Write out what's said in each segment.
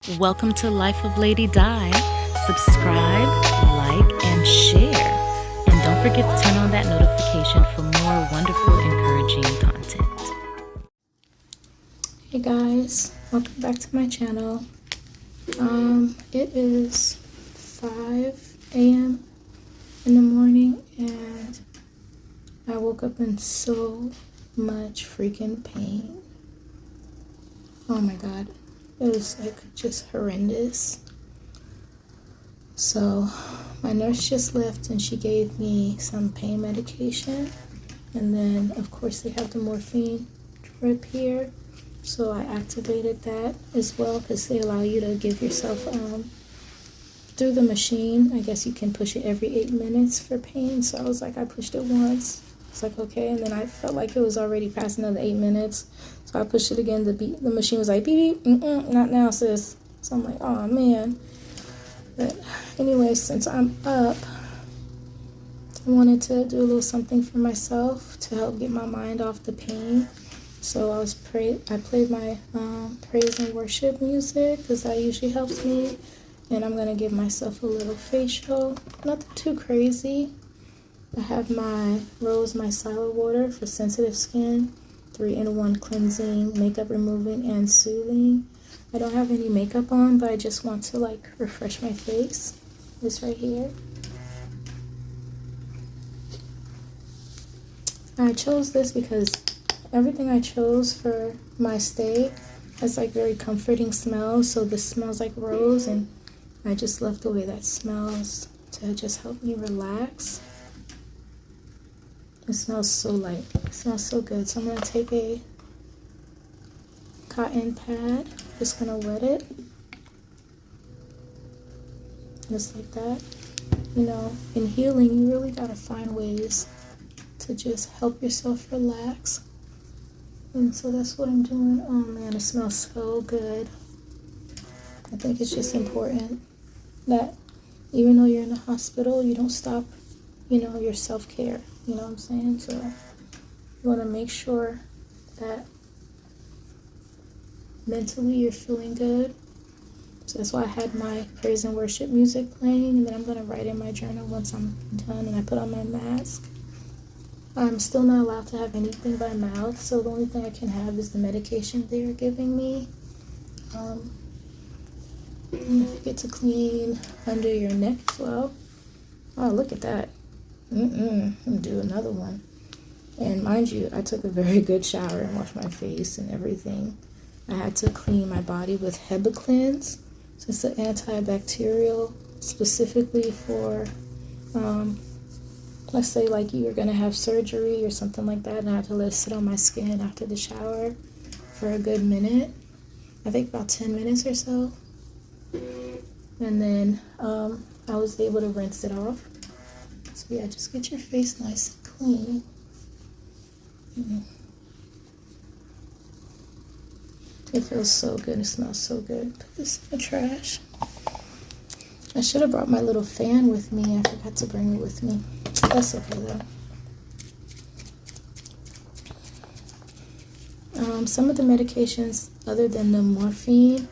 Welcome to Life of Lady Di. Subscribe, like, and share. And don't forget to turn on that notification for more wonderful, encouraging content. Hey guys, welcome back to my channel. It is 5 a.m. in the morning and I woke up in so much freaking pain. Oh my god. It was like just horrendous. So my nurse just left and she gave me some pain medication, and then of course they have the morphine drip here, so I activated that as well because they allow you to give yourself through the machine. I guess you can push it every 8 minutes for pain, so I was like, I pushed it once. It's like, okay, and then I felt like it was already past another 8 minutes, so I pushed it again. The machine was like, beep, beep, not now, sis. So I'm like, oh man. But anyway, since I'm up, I wanted to do a little something for myself to help get my mind off the pain. So I played my praise and worship music because that usually helps me, and I'm gonna give myself a little facial, nothing too crazy. I have my Rose Micellar water for sensitive skin, 3-in-1 cleansing, makeup removing, and soothing. I don't have any makeup on, but I just want to like refresh my face. This right here. I chose this because everything I chose for my stay has like very comforting smells. So this smells like rose, and I just love the way that smells to just help me relax. It smells so light. It smells so good. So I'm going to take a cotton pad. Just going to wet it. Just like that. You know, in healing, you really got to find ways to just help yourself relax. And so that's what I'm doing. Oh man, it smells so good. I think it's just important that even though you're in the hospital, you don't stop, your self-care. You know what I'm saying? So you want to make sure that mentally you're feeling good. So that's why I had my praise and worship music playing, and then I'm going to write in my journal once I'm done and I put on my mask. I'm still not allowed to have anything by mouth, so the only thing I can have is the medication they are giving me. Don't forget to clean under your neck as well. Oh, look at that. I'm gonna do another one. And mind you, I took a very good shower and washed my face and everything. I had to clean my body with Heba Cleanse. So it's an antibacterial specifically for, let's say like you were gonna have surgery or something like that, and I had to let it sit on my skin after the shower for a good minute. I think about 10 minutes or so. And then I was able to rinse it off. So yeah, just get your face nice and clean. It feels so good. It smells so good. Put this in the trash. I should have brought my little fan with me. I forgot to bring it with me. That's okay though. Some of the medications other than the morphine,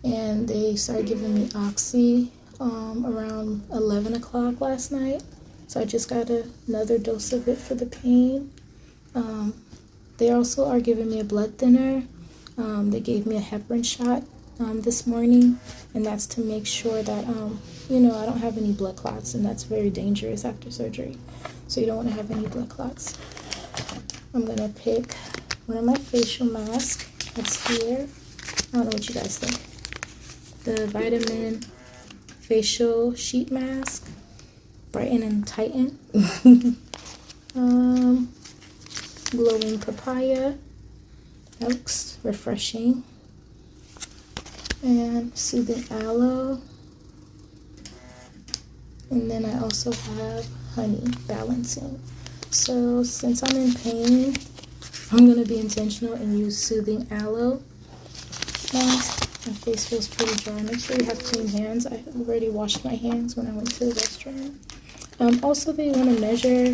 and they started giving me oxy around 11 o'clock last night. So I just got another dose of it for the pain. They also are giving me a blood thinner. They gave me a heparin shot this morning, and that's to make sure that, I don't have any blood clots, and that's very dangerous after surgery. So you don't want to have any blood clots. I'm going to pick one of my facial masks that's here. I don't know what you guys think. The Vitamin Facial Sheet Mask. Brighten and Tighten. Glowing Papaya. That looks refreshing. And Soothing Aloe. And then I also have Honey Balancing. So since I'm in pain, I'm going to be intentional and use Soothing Aloe mask. My face feels pretty dry. Make sure you have clean hands. I already washed my hands when I went to the restroom. Also, they want to measure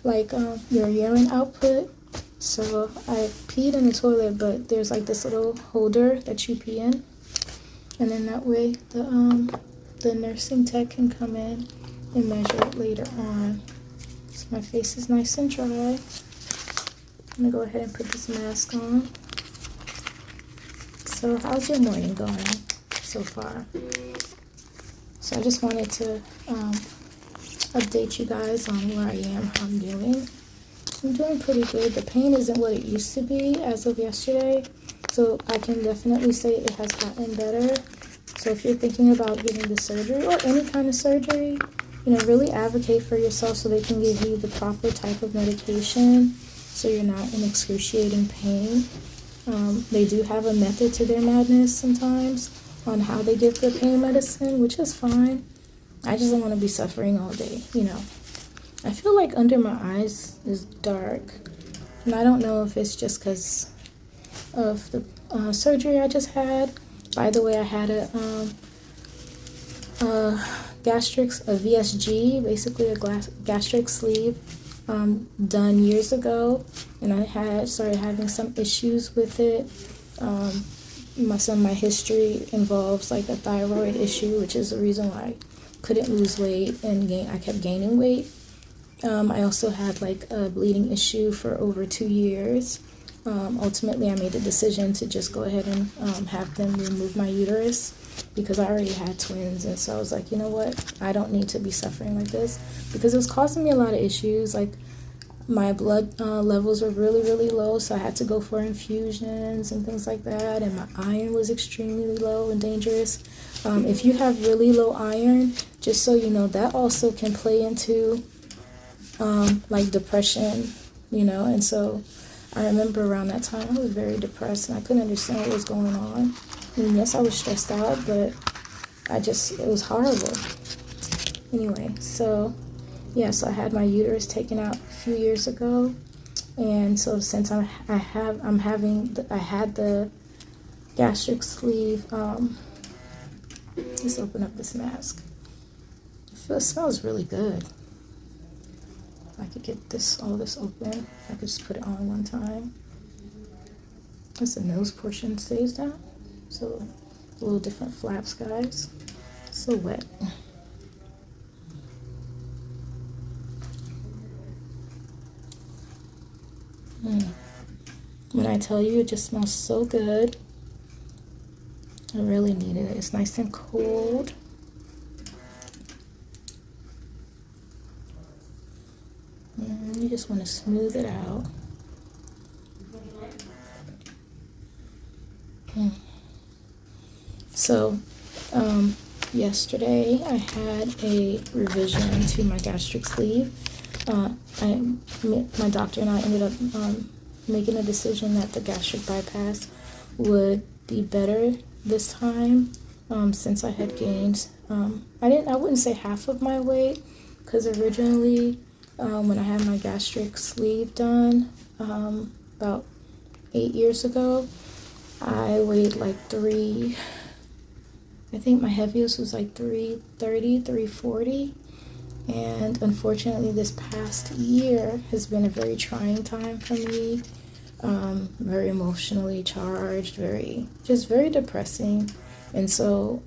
like your urine output. So I peed in the toilet, but there's like this little holder that you pee in. And then that way the nursing tech can come in and measure it later on. So my face is nice and dry. I'm gonna go ahead and put this mask on. So how's your morning going so far? So I just wanted to update you guys on where I am, how I'm doing. I'm doing pretty good. The pain isn't what it used to be as of yesterday, so I can definitely say it has gotten better. So if you're thinking about getting the surgery or any kind of surgery, you know, really advocate for yourself so they can give you the proper type of medication so you're not in excruciating pain. They do have a method to their madness sometimes on how they give the pain medicine, which is fine. I just don't want to be suffering all day, you know. I feel like under my eyes is dark, and I don't know if it's just because of the surgery I just had. By the way, I had a VSG, basically a gastric sleeve, done years ago, and I started having some issues with it. Some of my history involves like a thyroid issue, which is the reason why I couldn't lose weight and I kept gaining weight. I also had like a bleeding issue for over 2 years. Ultimately, I made the decision to just go ahead and have them remove my uterus because I already had twins. And so I was like, you know what? I don't need to be suffering like this because it was causing me a lot of issues. Like my blood levels were really, really low, so I had to go for infusions and things like that. And my iron was extremely low and dangerous. If you have really low iron, just so you know, that also can play into like depression, you know. And so I remember around that time I was very depressed and I couldn't understand what was going on. And yes, I was stressed out, but it was horrible. Anyway, so yeah, so I had my uterus taken out a few years ago, and so since I had the gastric sleeve. Let's open up this mask. It smells really good. If I could get all this open, I could just put it on one time. As the nose portion stays down, so a little different flaps, guys. So wet. When I tell you, it just smells so good. I really needed it. It's nice and cold. And you just want to smooth it out. So, yesterday I had a revision to my gastric sleeve. My doctor and I ended up making a decision that the gastric bypass would be better this time, since I had gained I wouldn't say half of my weight, because originally when I had my gastric sleeve done about 8 years ago, I weighed like I think my heaviest was like 330, 340. And unfortunately, this past year has been a very trying time for me. Very emotionally charged, very depressing. And so,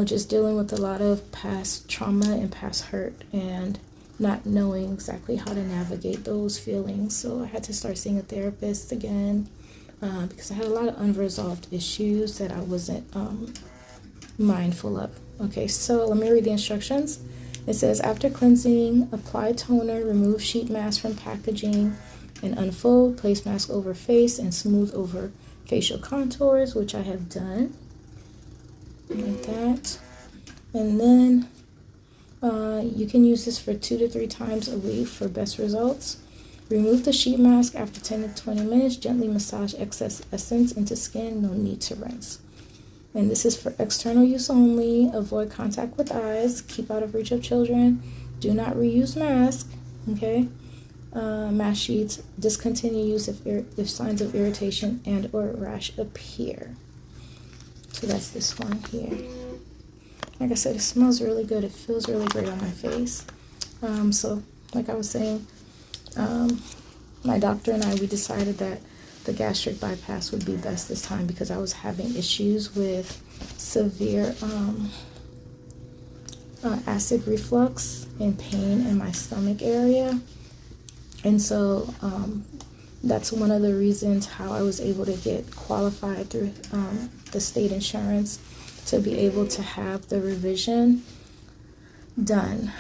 just dealing with a lot of past trauma and past hurt and not knowing exactly how to navigate those feelings. So I had to start seeing a therapist again, because I had a lot of unresolved issues that I wasn't mindful of. Okay, so let me read the instructions. It says, after cleansing, apply toner, remove sheet mask from packaging, and unfold, place mask over face and smooth over facial contours, which I have done, like that. And then you can use this for 2 to 3 times a week for best results. Remove the sheet mask after 10 to 20 minutes. Gently massage excess essence into skin. No need to rinse. And this is for external use only. Avoid contact with eyes. Keep out of reach of children. Do not reuse mask. Okay. Mask sheets. Discontinue use if signs of irritation and or rash appear. So that's this one here. Like I said, it smells really good. It feels really great on my face. So like I was saying, my doctor and I, we decided that the gastric bypass would be best this time because I was having issues with severe acid reflux and pain in my stomach area. And so that's one of the reasons how I was able to get qualified through the state insurance to be able to have the revision done.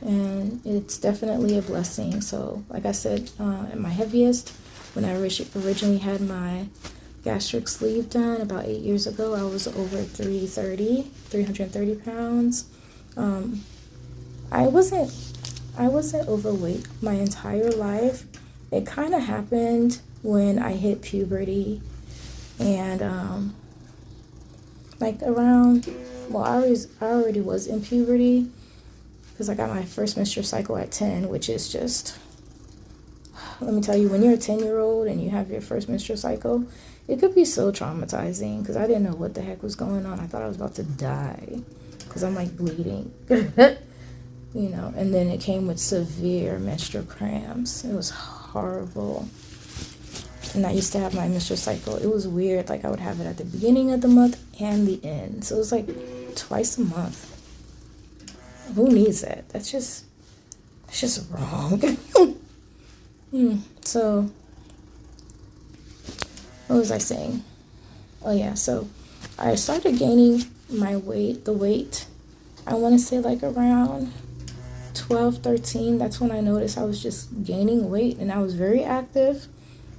And it's definitely a blessing. So like I said, at my heaviest, when I originally had my gastric sleeve done about 8 years ago, I was over 330 pounds. I wasn't overweight my entire life. It kind of happened when I hit puberty, and like around, well, I already was in puberty because I got my first menstrual cycle at 10, which is just, let me tell you, when you're a 10-year-old and you have your first menstrual cycle, it could be so traumatizing because I didn't know what the heck was going on. I thought I was about to die because I'm like bleeding. You know, and then it came with severe menstrual cramps. It was horrible. And I used to have my menstrual cycle. It was weird. Like I would have it at the beginning of the month and the end. So it was like twice a month. Who needs that? It's just wrong. So what was I saying? Oh yeah, so I started gaining my weight, I want to say like around 12, 13, that's when I noticed I was just gaining weight, and I was very active.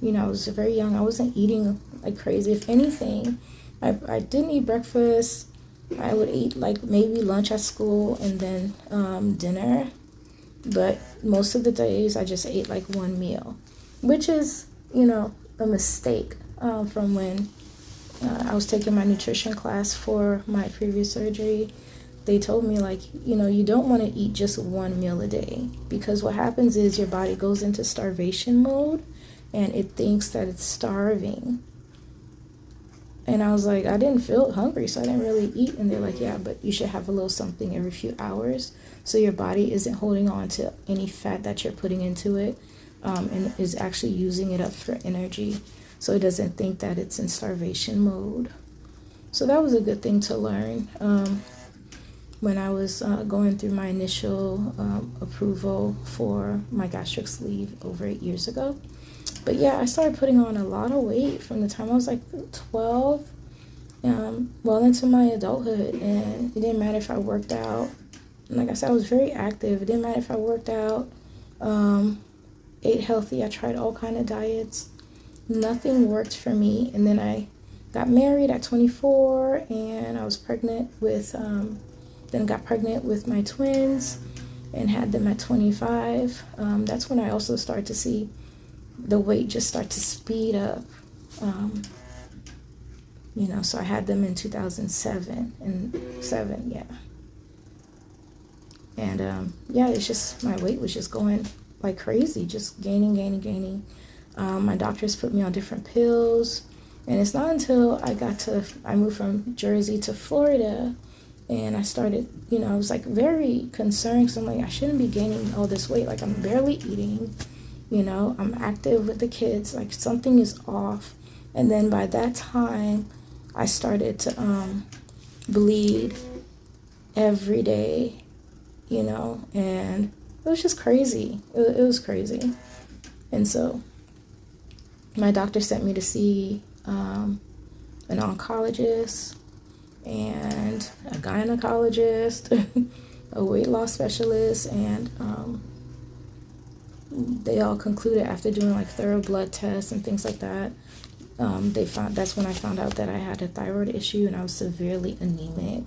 You know, I was very young. I wasn't eating like crazy. If anything, I didn't eat breakfast. I would eat like maybe lunch at school and then dinner. But most of the days I just ate like one meal, which is, you know, a mistake from when I was taking my nutrition class for my previous surgery. They told me, like, you know, you don't want to eat just one meal a day, because what happens is your body goes into starvation mode and it thinks that it's starving. And I was like, I didn't feel hungry, so I didn't really eat. And they're like, yeah, but you should have a little something every few hours so your body isn't holding on to any fat that you're putting into it, and is actually using it up for energy, so it doesn't think that it's in starvation mode. So that was a good thing to learn when I was going through my initial approval for my gastric sleeve over 8 years ago. But yeah, I started putting on a lot of weight from the time I was like 12, well into my adulthood. And it didn't matter if I worked out. And like I said, I was very active. It didn't matter if I worked out, ate healthy. I tried all kind of diets. Nothing worked for me. And then I got married at 24, and I was pregnant with, then got pregnant with my twins and had them at 25. That's when I also started to see the weight just start to speed up. You know, so I had them in 2007 yeah. And yeah, it's just, my weight was just going like crazy, just gaining. My doctors put me on different pills, and it's not until I moved from Jersey to Florida, and I started, you know, I was like very concerned, because I'm like, I shouldn't be gaining all this weight. Like, I'm barely eating, you know, I'm active with the kids, like something is off. And then by that time, I started to bleed every day, you know, and it was just crazy. It was crazy. And so my doctor sent me to see an oncologist and a gynecologist, a weight loss specialist, and they all concluded, after doing like thorough blood tests and things like that, that's when I found out that I had a thyroid issue and I was severely anemic.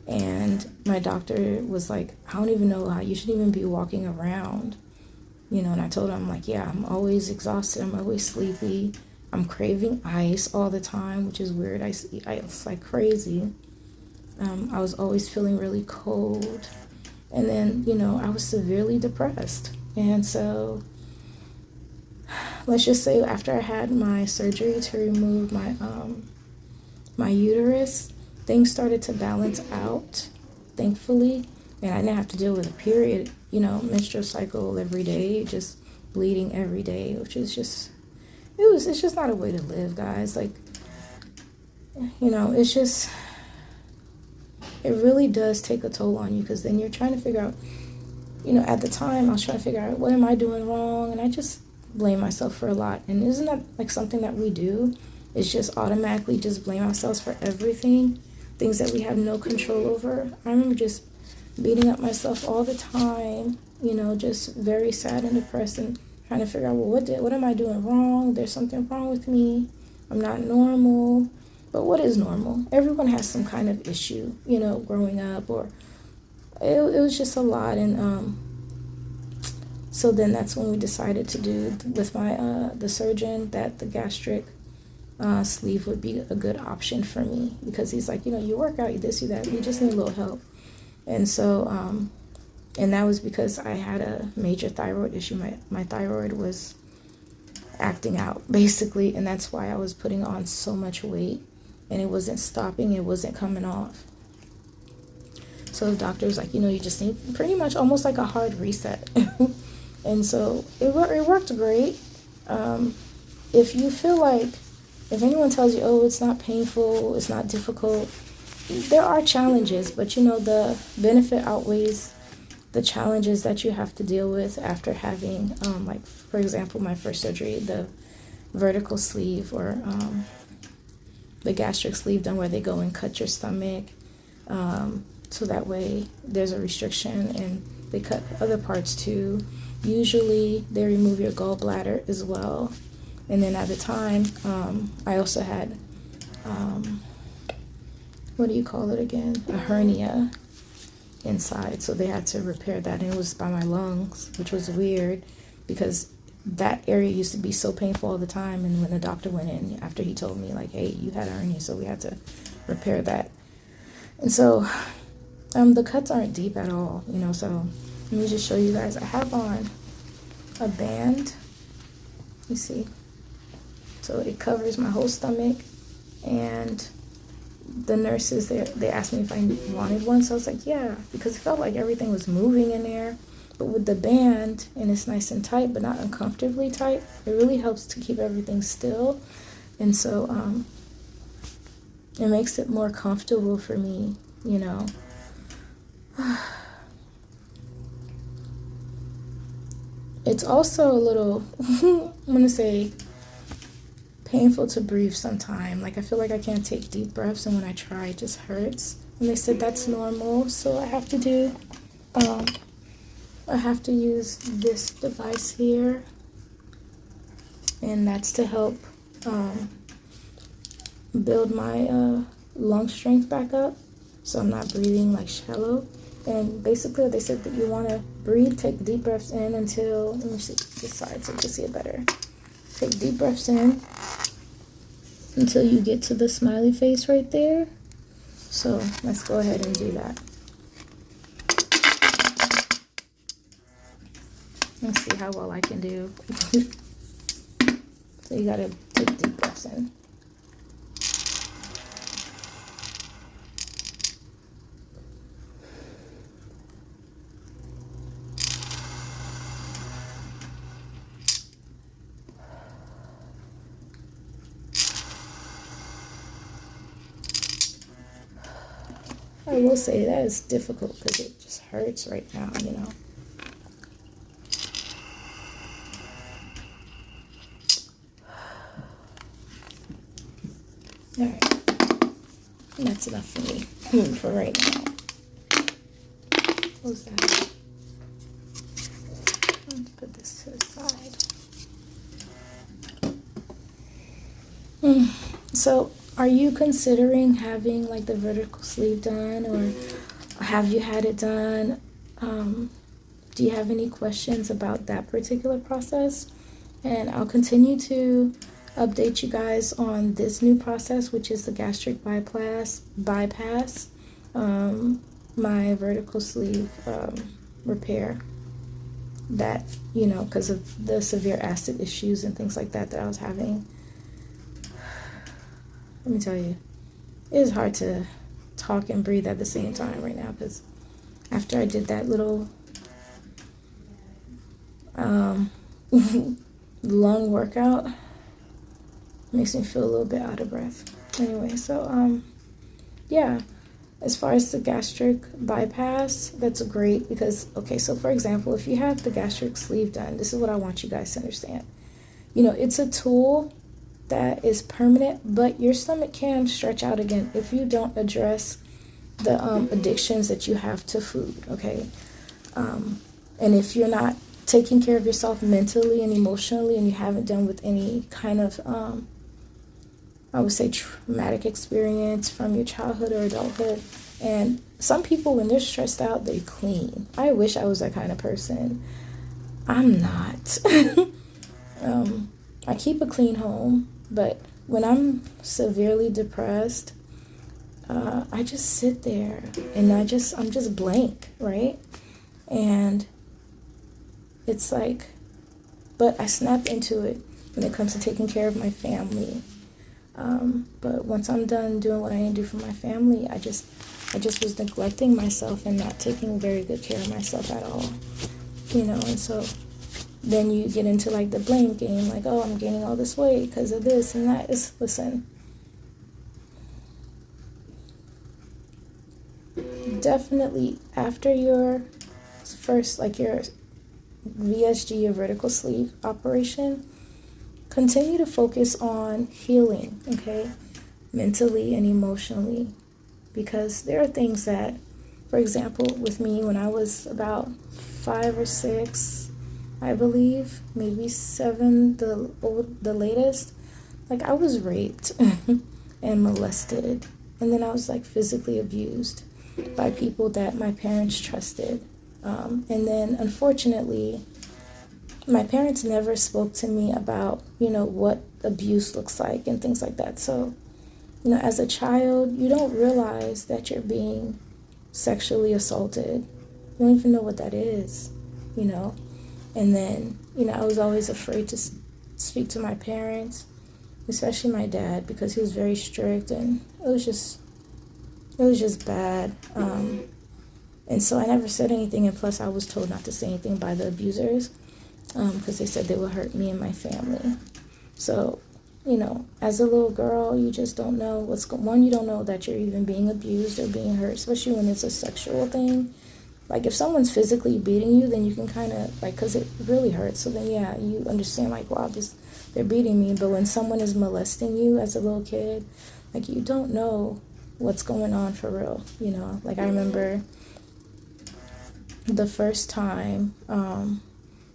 And my doctor was like, I don't even know how you should even be walking around, you know. And I told him, I'm like, yeah, I'm always exhausted, I'm always sleepy, I'm craving ice all the time, which is weird. I eat ice like crazy. I was always feeling really cold. And then, you know, I was severely depressed. And so let's just say after I had my surgery to remove my uterus, things started to balance out, thankfully. And I didn't have to deal with a period, you know, menstrual cycle every day, just bleeding every day, which is just, it's just not a way to live, guys. Like, it's just, it really does take a toll on you, because then you're trying to figure out, at the time I was trying to figure out, what am I doing wrong? And I just blame myself for a lot. And isn't that like something that we do? It's just automatically just blame ourselves for everything, things that we have no control over. I remember just beating up myself all the time, just very sad and depressed, and trying to figure out, well, what am I doing wrong? There's something wrong with me. I'm not normal. But what is normal? Everyone has some kind of issue, growing up, or it was just a lot. And so then that's when we decided to do with the surgeon, that the gastric sleeve would be a good option for me, because he's like, you work out, you this, you that, you just need a little help. And so, and that was because I had a major thyroid issue. My thyroid was acting out, basically, and that's why I was putting on so much weight, and it wasn't stopping, it wasn't coming off. So the doctor was like, you just need pretty much almost like a hard reset. And so it worked great. If you feel like, if anyone tells you, oh, it's not painful, it's not difficult, there are challenges, but the benefit outweighs the challenges that you have to deal with after having, like, for example, my first surgery, the vertical sleeve, or the gastric sleeve done, where they go and cut your stomach, so that way there's a restriction, and they cut other parts too. Usually they remove your gallbladder as well. And then at the time, I also had, what do you call it again? A hernia inside. So they had to repair that. And it was by my lungs, which was weird, because that area used to be so painful all the time. And when the doctor went in, after he told me, like, hey, you had a hernia, so we had to repair that. And so the cuts aren't deep at all, so let me just show you guys. I have on a band. You see? So it covers my whole stomach, and the nurses, they asked me if I wanted one, so I was like, yeah, because it felt like everything was moving in there. But with the band, and it's nice and tight, but not uncomfortably tight, it really helps to keep everything still. And so it makes it more comfortable for me, It's also a little, I'm going to say, painful to breathe sometime. Like, I feel like I can't take deep breaths, and when I try, it just hurts. And they said that's normal, so I have to use this device here, and that's to help build my lung strength back up, so I'm not breathing like shallow. And basically they said that you want to breathe, take deep breaths in until, let me see this side so you can see it better. Take deep breaths in until you get to the smiley face right there. So let's go ahead and do that. Let's see how well I can do. So you gotta take deep breaths in. I will say that is difficult because it just hurts right now, Alright, that's enough for me for right now. Close that. Let's put this to the side. So, are you considering having like the vertical sleeve done, or have you had it done? Do you have any questions about that particular process? And I'll continue to update you guys on this new process, which is the gastric bypass, my vertical sleeve repair. That, because of the severe acid issues and things like that I was having. Let me tell you, it is hard to talk and breathe at the same time right now, because after I did that little lung workout, Makes me feel a little bit out of breath. Anyway, so yeah, as far as the gastric bypass, that's great because, okay, so for example, if you have the gastric sleeve done, this is what I want you guys to understand. You know, it's a tool that is permanent, but your stomach can stretch out again if you don't address the addictions that you have to food, okay? And if you're not taking care of yourself mentally and emotionally, and you haven't done with any kind of, I would say, traumatic experience from your childhood or adulthood. And some people, when they're stressed out, they clean. I wish I was that kind of person. I'm not. I keep a clean home, but when I'm severely depressed, I just sit there and I'm just blank, right? And it's like, but I snap into it when it comes to taking care of my family. But once I'm done doing what I need to do for my family, I just was neglecting myself and not taking very good care of myself at all, you know. And so then you get into like the blame game, like, oh, I'm gaining all this weight because of this and that. Listen, definitely after your first, like your VSG, your vertical sleeve operation, continue to focus on healing, okay, mentally and emotionally, because there are things that, for example, with me, when I was about 5 or 6, I believe, maybe 7, the latest, like I was raped and molested, and then I was like physically abused by people that my parents trusted. And then, unfortunately, my parents never spoke to me about, you know, what abuse looks like and things like that. So, you know, as a child, you don't realize that you're being sexually assaulted. You don't even know what that is, you know. And then, you know, I was always afraid to speak to my parents, especially my dad, because he was very strict, and it was just bad. And so I never said anything, and plus I was told not to say anything by the abusers, because they said they would hurt me and my family. So, you know, as a little girl, you just don't know what's going on. You don't know that you're even being abused or being hurt, especially when it's a sexual thing. Like, if someone's physically beating you, then you can kind of, like, because it really hurts. So then, yeah, you understand, like, wow, they're beating me. But when someone is molesting you as a little kid, like, you don't know what's going on for real, you know. Like, I remember the first time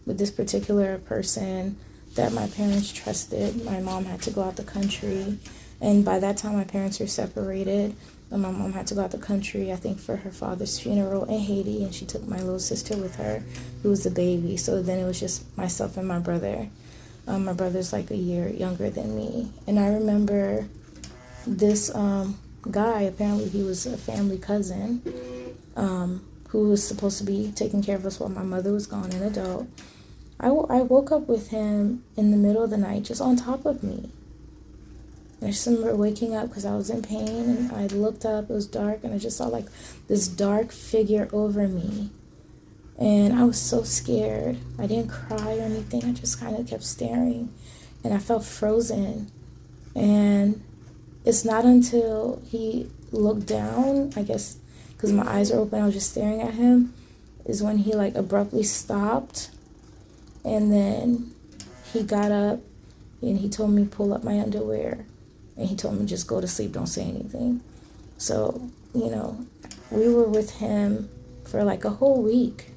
with this particular person that my parents trusted. My mom had to go out the country, and by that time my parents were separated, and my mom had to go out the country, I think, for her father's funeral in Haiti, and she took my little sister with her, who was the baby. So then it was just myself and my brother. My brother's like a year younger than me, and I remember this guy, apparently he was a family cousin, who was supposed to be taking care of us while my mother was gone, an adult. I woke up with him in the middle of the night, just on top of me. And I just remember waking up because I was in pain, and I looked up, it was dark, and I just saw like this dark figure over me. And I was so scared. I didn't cry or anything, I just kind of kept staring, and I felt frozen. And it's not until he looked down, I guess, because my eyes were open, I was just staring at him, is when he like abruptly stopped. And then he got up and he told me to pull up my underwear, and he told me just go to sleep, don't say anything. So, you know, we were with him for like a whole week,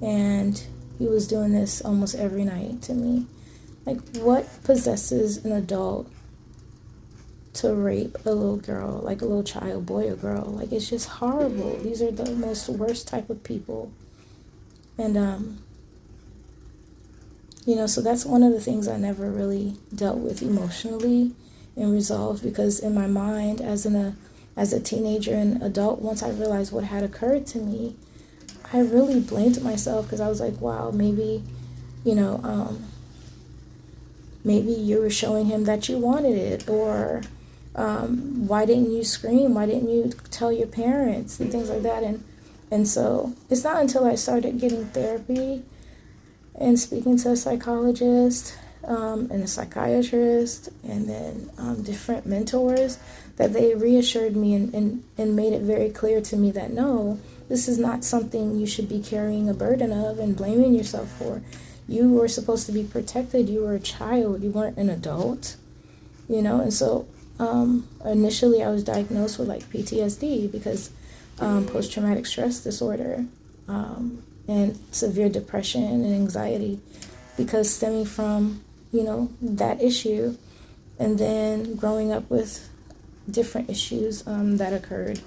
and he was doing this almost every night to me. Like, what possesses an adult to rape a little girl, like a little child, boy or girl? Like, it's just horrible. These are the most worst type of people. And you know, so that's one of the things I never really dealt with emotionally and resolved, because in my mind, as a teenager and adult, once I realized what had occurred to me, I really blamed myself, because I was like, wow, maybe, you know, maybe you were showing him that you wanted it, or why didn't you scream? Why didn't you tell your parents and things like that? And so it's not until I started getting therapy and speaking to a psychologist and a psychiatrist and then different mentors, that they reassured me and made it very clear to me that no, this is not something you should be carrying a burden of and blaming yourself for. You were supposed to be protected. You were a child. You weren't an adult, And so initially I was diagnosed with like PTSD because post-traumatic stress disorder and severe depression and anxiety because stemming from, that issue. And then growing up with different issues that occurred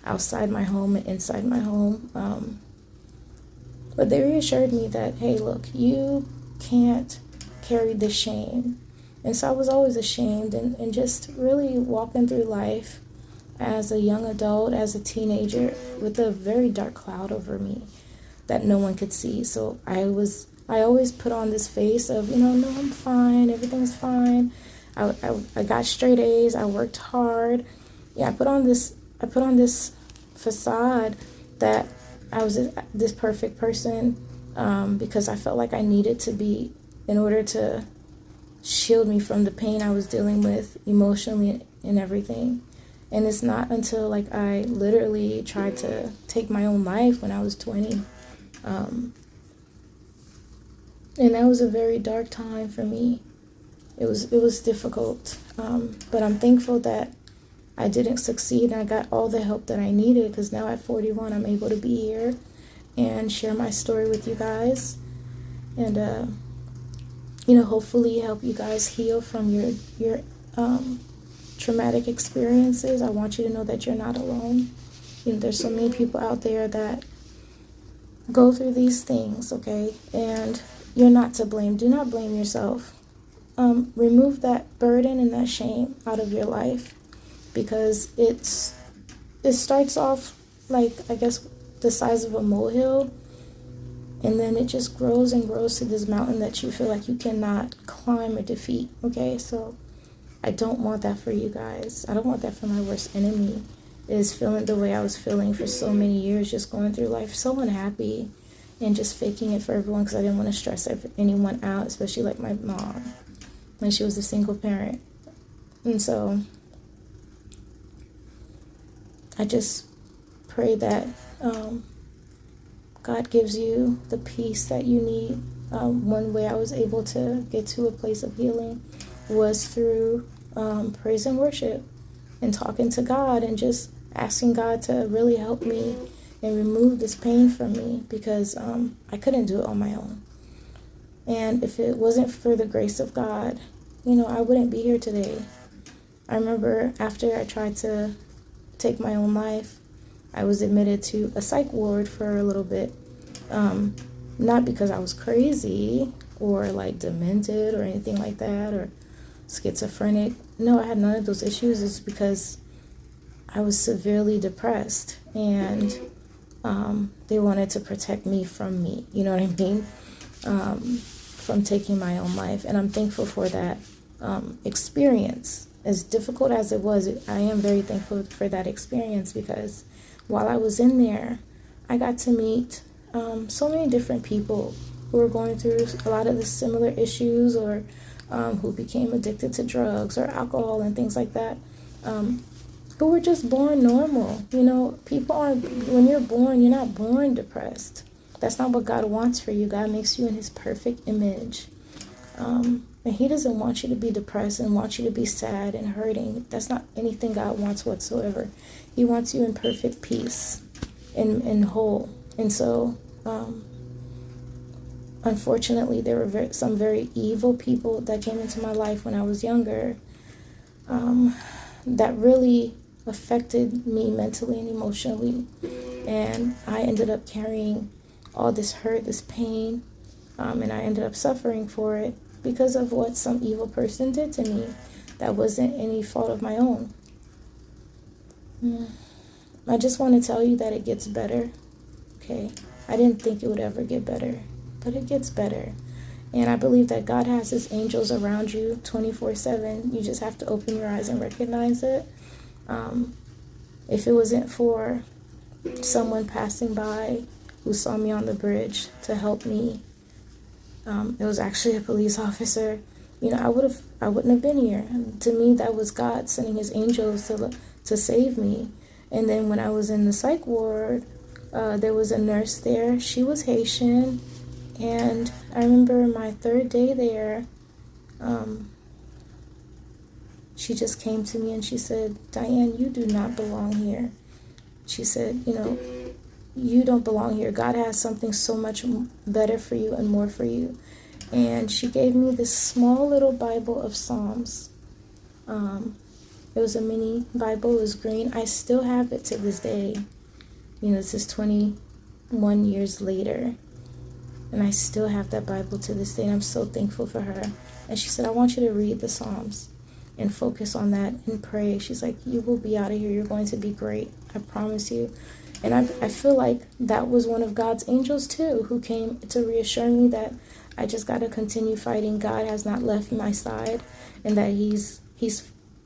outside my home and inside my home. But they reassured me that, hey, look, you can't carry the shame. And so I was always ashamed and just really walking through life as a young adult, as a teenager, with a very dark cloud over me that no one could see. So I always put on this face of, no, I'm fine, everything's fine. I got straight A's, I worked hard. Yeah, I put on this facade that I was this perfect person because I felt like I needed to be in order to shield me from the pain I was dealing with emotionally and everything. And it's not until like I literally tried to take my own life when I was 20. And that was a very dark time for me. It was difficult. But I'm thankful that I didn't succeed and I got all the help that I needed, because now at 41 I'm able to be here and share my story with you guys and hopefully help you guys heal from your traumatic experiences. I want you to know that you're not alone. There's so many people out there that go through these things, okay? And you're not to blame. Do not blame yourself. Remove that burden and that shame out of your life, because it starts off like, I guess, the size of a molehill, and then it just grows and grows to this mountain that you feel like you cannot climb or defeat, okay? So I don't want that for you guys. I don't want that for my worst enemy, is feeling the way I was feeling for so many years, just going through life so unhappy and just faking it for everyone because I didn't want to stress anyone out, especially like my mom when she was a single parent. And so I just pray that God gives you the peace that you need. One way I was able to get to a place of healing was through praise and worship and talking to God and just asking God to really help me and remove this pain from me, because I couldn't do it on my own. And if it wasn't for the grace of God, I wouldn't be here today. I remember after I tried to take my own life, I was admitted to a psych ward for a little bit. Not because I was crazy or like demented or anything like that or schizophrenic. No, I had none of those issues. It's because I was severely depressed, and they wanted to protect me from me, you know what I mean? From taking my own life. And I'm thankful for that experience. As difficult as it was, I am very thankful for that experience, because while I was in there, I got to meet so many different people who were going through a lot of the similar issues, or who became addicted to drugs or alcohol and things like that, who were just born normal. People aren't, when you're born, you're not born depressed. That's not what God wants for you. God makes you in his perfect image. And he doesn't want you to be depressed and want you to be sad and hurting. That's not anything God wants whatsoever. He wants you in perfect peace and whole. And so, unfortunately, there were some very evil people that came into my life when I was younger, that really affected me mentally and emotionally. And I ended up carrying all this hurt, this pain, and I ended up suffering for it because of what some evil person did to me that wasn't any fault of my own. I just want to tell you that it gets better, okay? I didn't think it would ever get better, but it gets better. And I believe that God has his angels around you 24/7. You just have to open your eyes and recognize it. If it wasn't for someone passing by who saw me on the bridge to help me It was actually a police officer. I wouldn't have been here. To me, that was God sending his angels to save me. And then when I was in the psych ward, there was a nurse there. She was Haitian. And I remember my third day there, she just came to me and she said, "Diane, you do not belong here." She said, "You don't belong here. God has something so much better for you and more for you." And she gave me this small little Bible of Psalms. It was a mini Bible. It was green. I still have it to this day. This is 21 years later. And I still have that Bible to this day. And I'm so thankful for her. And she said, "I want you to read the Psalms and focus on that and pray." She's like, "You will be out of here. You're going to be great. I promise you." And I feel like that was one of God's angels too, who came to reassure me that I just got to continue fighting. God has not left my side, and that he's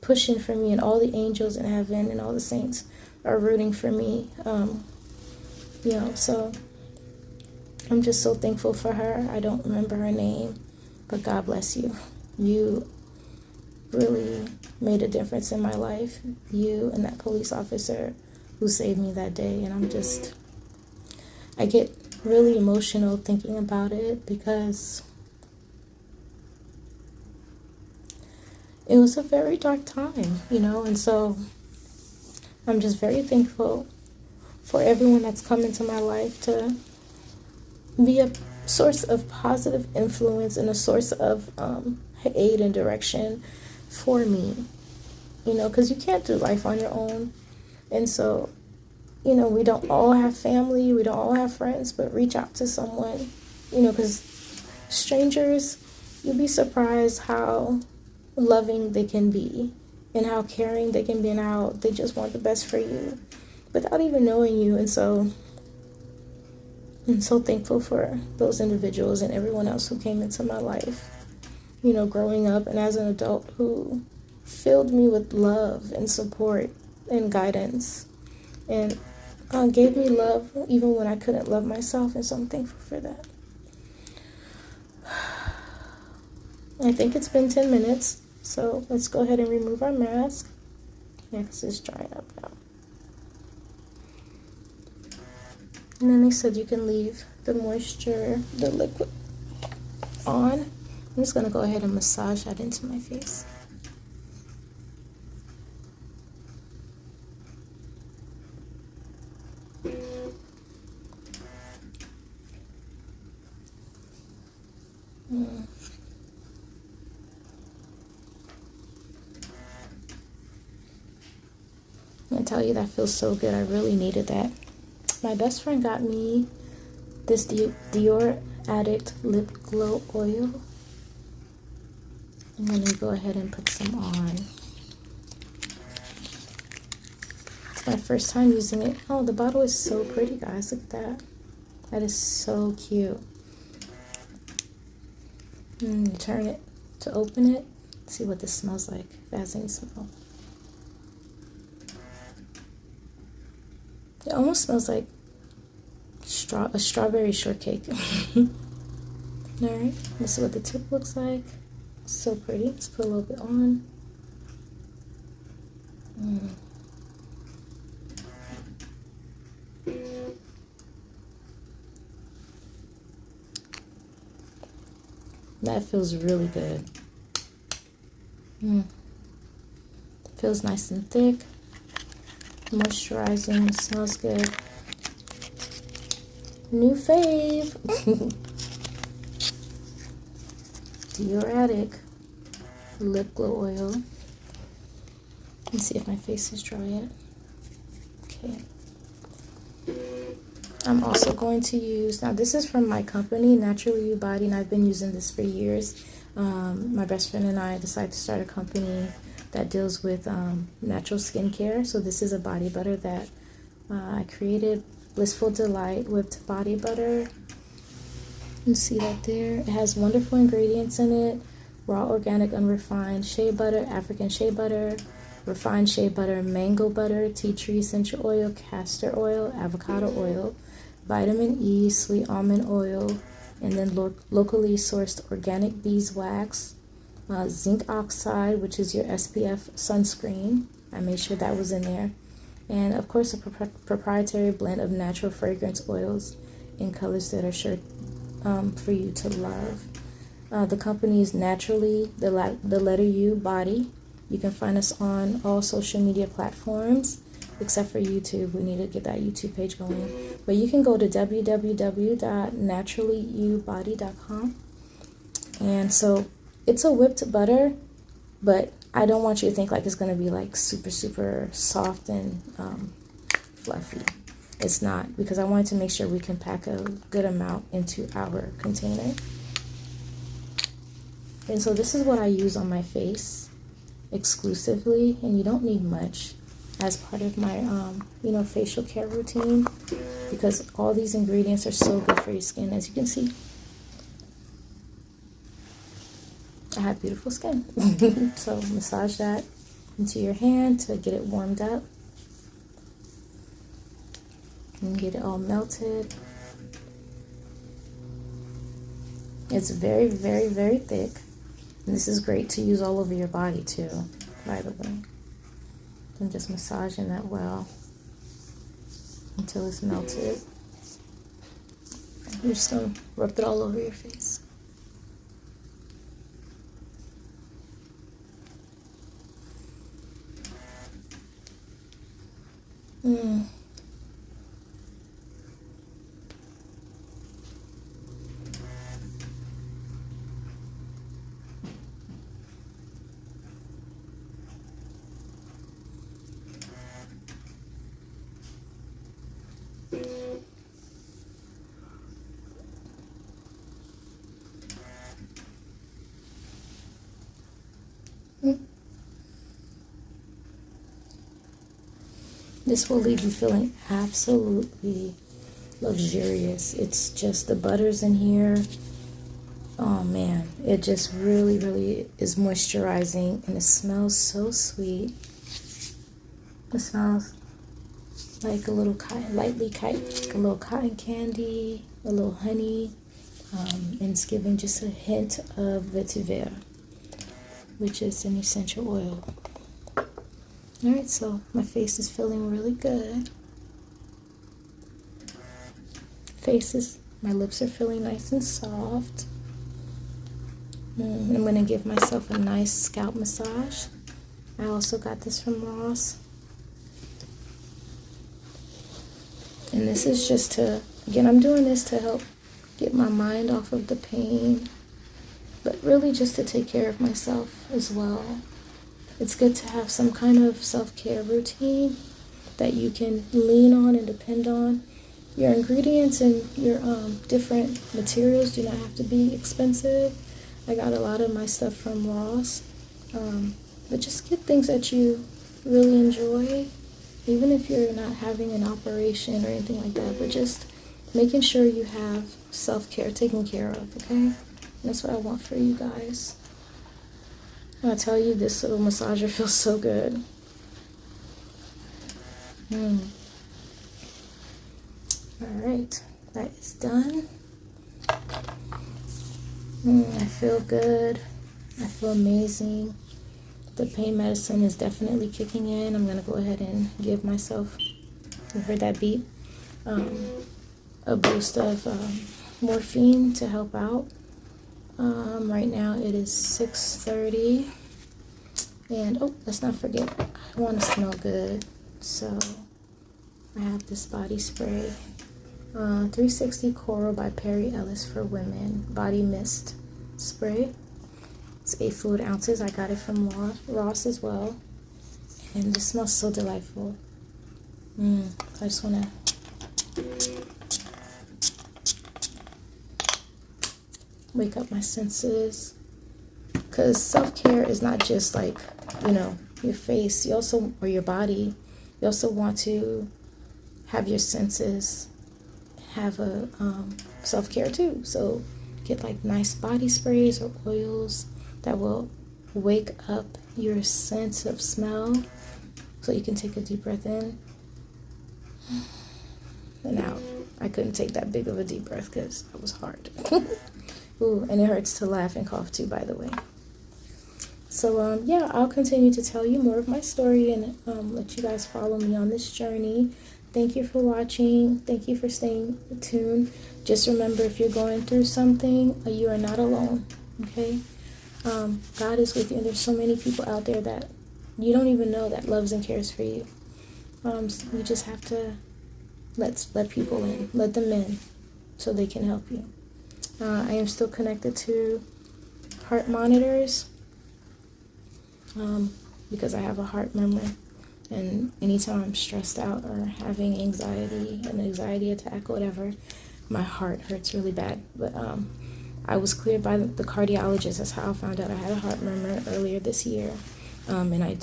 pushing for me, and all the angels in heaven and all the saints are rooting for me. So I'm just so thankful for her. I don't remember her name, but God bless you. You really made a difference in my life. You and that police officer who saved me that day. And I get really emotional thinking about it, because it was a very dark time, and so I'm just very thankful for everyone that's come into my life to be a source of positive influence and a source of aid and direction for me, because you can't do life on your own. And so, we don't all have family, we don't all have friends, but reach out to someone, because strangers, you'd be surprised how loving they can be and how caring they can be and how they just want the best for you without even knowing you. And so I'm so thankful for those individuals and everyone else who came into my life, growing up and as an adult, who filled me with love and support and guidance, and gave me love even when I couldn't love myself. And so I'm thankful for that. I think it's been 10 minutes, so let's go ahead and remove our mask. Yeah, because it's drying up now. And then they said you can leave the moisture, the liquid on. I'm just going to go ahead and massage that into my face. I tell you, that feels so good. I really needed that. My best friend got me this Dior Addict Lip Glow Oil. I'm going to go ahead and put some on. It's my first time using it. Oh, the bottle is so pretty, guys. Look at that. That is so cute. And you turn it to open it. See what this smells like. If it has any smell. It almost smells like a strawberry shortcake. Alright, this is what the tip looks like. So pretty. Let's put a little bit on. That feels really good. Feels nice and thick. Moisturizing. Smells good. New fave. Dior Addict Lip Glow Oil. Let's see if my face is dry yet. Okay. I'm also going to use, now this is from my company, Naturally You Body, and I've been using this for years. My best friend and I decided to start a company that deals with natural skincare. So this is a body butter that I created, Blissful Delight Whipped Body Butter. You see that there. It has wonderful ingredients in it: raw, organic, unrefined shea butter, African shea butter, refined shea butter, mango butter, tea tree essential oil, castor oil, avocado oil, vitamin E, sweet almond oil, and then locally sourced organic beeswax, zinc oxide, which is your SPF sunscreen. I made sure that was in there. And of course, a proprietary blend of natural fragrance oils in colors that are sure for you to love. The company is Naturally, the letter U, Body. You can find us on all social media platforms, except for YouTube. We need to get that YouTube page going. But you can go to www.naturallyubody.com. And so it's a whipped butter, but I don't want you to think like it's going to be like super, super soft and fluffy. It's not, because I wanted to make sure we can pack a good amount into our container. And so this is what I use on my face exclusively, and you don't need much as part of my facial care routine, because all these ingredients are so good for your skin. As you can see, I have beautiful skin. So massage that into your hand to get it warmed up and get it all melted. It's very, very, very thick. And this is great to use all over your body too, by the way. And just massaging that well until it's melted. You're just gonna rub it all over your face. This will leave you feeling absolutely luxurious. It's just the butters in here. Oh man, it just really, really is moisturizing, and it smells so sweet. It smells like a little like a little cotton candy, a little honey, and it's giving just a hint of vetiver, which is an essential oil. Alright, so my face is feeling really good. My lips are feeling nice and soft. I'm going to give myself a nice scalp massage. I also got this from Ross. And this is just to, again, I'm doing this to help get my mind off of the pain, but really just to take care of myself as well. It's good to have some kind of self-care routine that you can lean on and depend on. Your ingredients and your different materials do not have to be expensive. I got a lot of my stuff from Ross. But just get things that you really enjoy, even if you're not having an operation or anything like that, but just making sure you have self-care taken care of, okay? And that's what I want for you guys. I tell you, this little massager feels so good. Alright, that is done. I feel good. I feel amazing. The pain medicine is definitely kicking in. I'm going to go ahead and give myself, you heard that beep, a boost of morphine to help out. Right now it is 6:30, and let's not forget, I want to smell good, so I have this body spray, 360 Coral by Perry Ellis for women body mist spray. It's 8 fluid ounces. I got it from Ross as well, and this smells so delightful. I just want to wake up my senses, because self-care is not just like, your face, you also, or your body, you also want to have your senses have a self-care too. So get like nice body sprays or oils that will wake up your sense of smell, so you can take a deep breath in and out. I couldn't take that big of a deep breath because that was hard. Ooh, and it hurts to laugh and cough too, by the way. So, yeah, I'll continue to tell you more of my story and let you guys follow me on this journey. Thank you for watching. Thank you for staying tuned. Just remember, if you're going through something, you are not alone, okay? God is with you, and there's so many people out there that you don't even know that loves and cares for you. You just have to let people in, let them in, so they can help you. I am still connected to heart monitors because I have a heart murmur, and anytime I'm stressed out or having anxiety, an anxiety attack, whatever, my heart hurts really bad. But I was cleared by the cardiologist. That's how I found out I had a heart murmur earlier this year, and I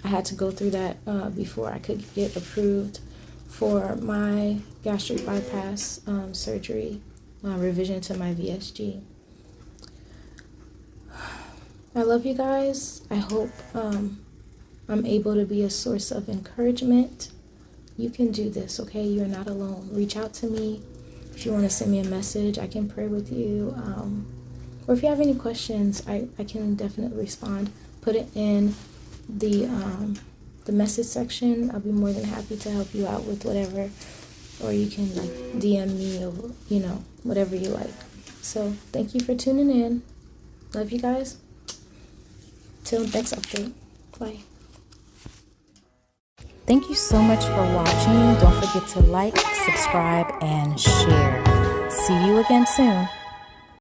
had to go through that before I could get approved for my gastric bypass surgery, revision to my VSG. I love you guys. I hope I'm able to be a source of encouragement. You can do this, okay? You're not alone. Reach out to me. If you want to send me a message, I can pray with you. Or if you have any questions, I can definitely respond. Put it in the message section. I'll be more than happy to help you out with whatever. Or you can DM me, or whatever you like. So thank you for tuning in. Love you guys. Till next update. Bye. Thank you so much for watching. Don't forget to like, subscribe, and share. See you again soon.